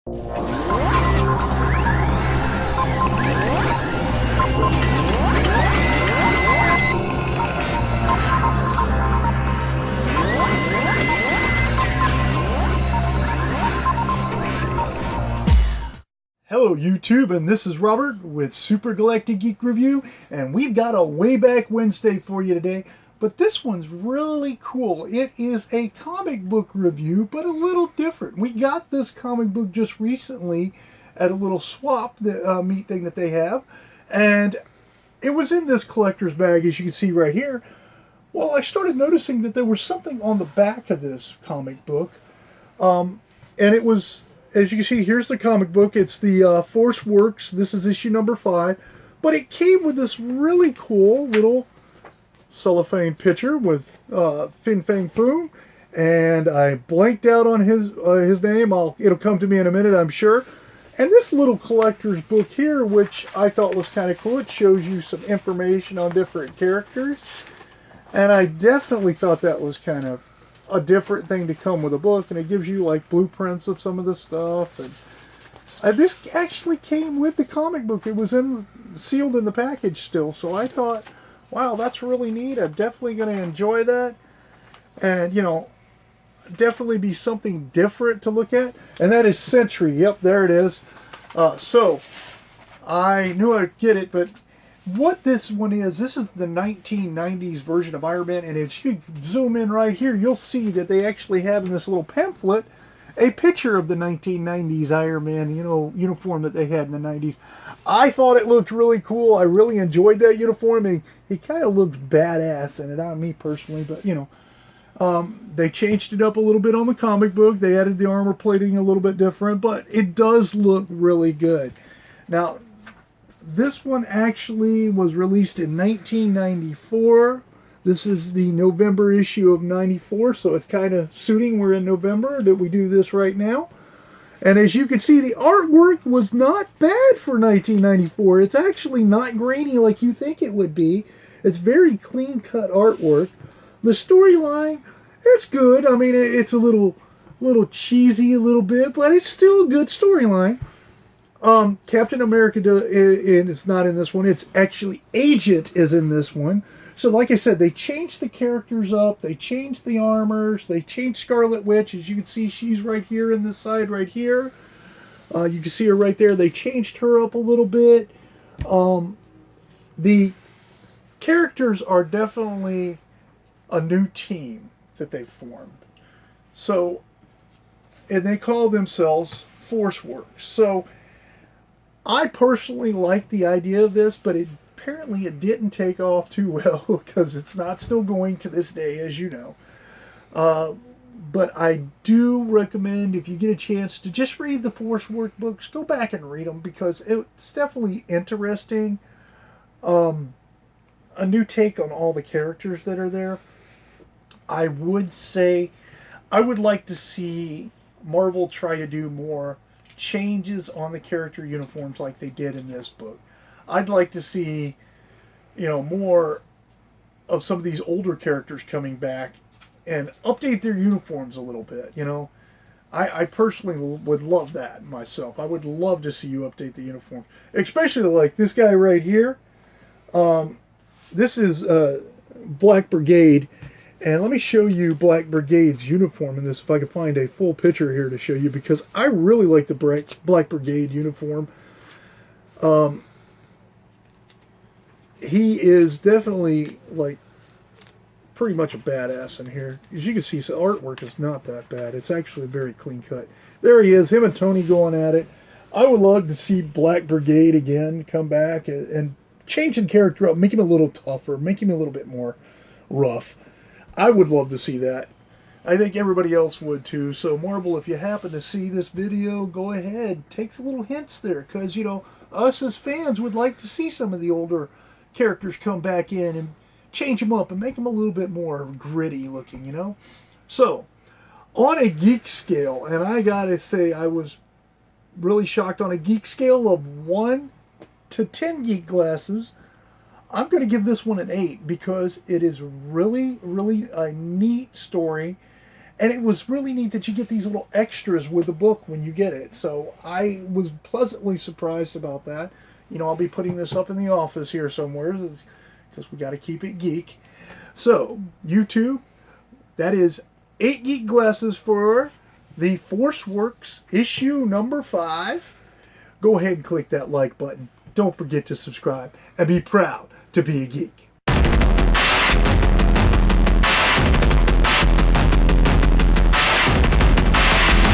Hello YouTube, and this is Robert with Super Galactic Geek Review, and we've got a Way Back Wednesday for you today, but this one's really cool. It is a comic book review, but a little different. We got this comic book just recently at a little swap meet thing that they have, and it was in this collector's bag, as you can see right here. Well, I started noticing that there was something on the back of this comic book, and it was, as you can see, here's the comic book. It's the Force Works. This is issue number 5. But it came with this really cool little cellophane picture with Fin Fang Foom. And I blanked out on his name. It'll come to me in a minute, I'm sure. And this little collector's book here, which I thought was kind of cool. It shows you some information on different characters. And I definitely thought that was kind of a different thing to come with a book, and it gives you like blueprints of some of the stuff. And this actually came with the comic book. It was sealed in the package still, so I thought, wow, that's really neat. I'm definitely going to enjoy that, and definitely be something different to look at. And that is Sentry. Yep, there it is. So I knew I'd get it, but what this one is, this is the 1990s version of Iron Man, and if you zoom in right here, you'll see that they actually have in this little pamphlet a picture of the 1990s Iron Man, uniform that they had in the 90s. I thought it looked really cool. I really enjoyed that uniform. He kind of looked badass in it, not me personally, but they changed it up a little bit on the comic book. They added the armor plating a little bit different, but it does look really good. Now, this one actually was released in 1994. This is the November issue of 94, so it's kind of suiting. We're in November that we do this right now. And as you can see, the artwork was not bad for 1994. It's actually not grainy like you think it would be. It's very clean-cut artwork. The storyline, it's good. I mean, it's a little cheesy a little bit, but it's still a good storyline. Captain America is not in this one. It's actually Agent is in this one. So like I said, they changed the characters up. They changed the armors. They changed Scarlet Witch. As you can see, she's right here in this side right here. You can see her right there. They changed her up a little bit. The characters are definitely a new team that they formed. So, and they call themselves Force Works. So, I personally like the idea of this, but apparently it didn't take off too well because it's not still going to this day, as you know. But I do recommend, if you get a chance, to just read the Force Work books. Go back and read them because it's definitely interesting. A new take on all the characters that are there. I would say I would like to see Marvel try to do more changes on the character uniforms like they did in this book. I'd like to see, more of some of these older characters coming back and update their uniforms a little bit. I personally would love that myself. I would love to see you update the uniforms, especially like this guy right here. This is Black Brigade. And let me show you Black Brigade's uniform in this, if I can find a full picture here to show you, because I really like the Black Brigade uniform. He is definitely, pretty much a badass in here. As you can see, the artwork is not that bad. It's actually very clean cut. There he is, him and Tony going at it. I would love to see Black Brigade again come back and change the character up, make him a little tougher, make him a little bit more rough. I would love to see that. I think everybody else would too. So Marvel, if you happen to see this video, go ahead. Take the little hints there. Because, us as fans would like to see some of the older characters come back in and change them up and make them a little bit more gritty looking, So, on a geek scale, and I gotta say I was really shocked, on a geek scale of 1 to 10 geek glasses, I'm going to give this one an 8 because it is really, really a neat story. And it was really neat that you get these little extras with the book when you get it. So I was pleasantly surprised about that. I'll be putting this up in the office here somewhere because we got to keep it geek. So, YouTube, that is 8 geek glasses for the Force Works issue number 5. Go ahead and click that like button. Don't forget to subscribe and be proud to be a geek.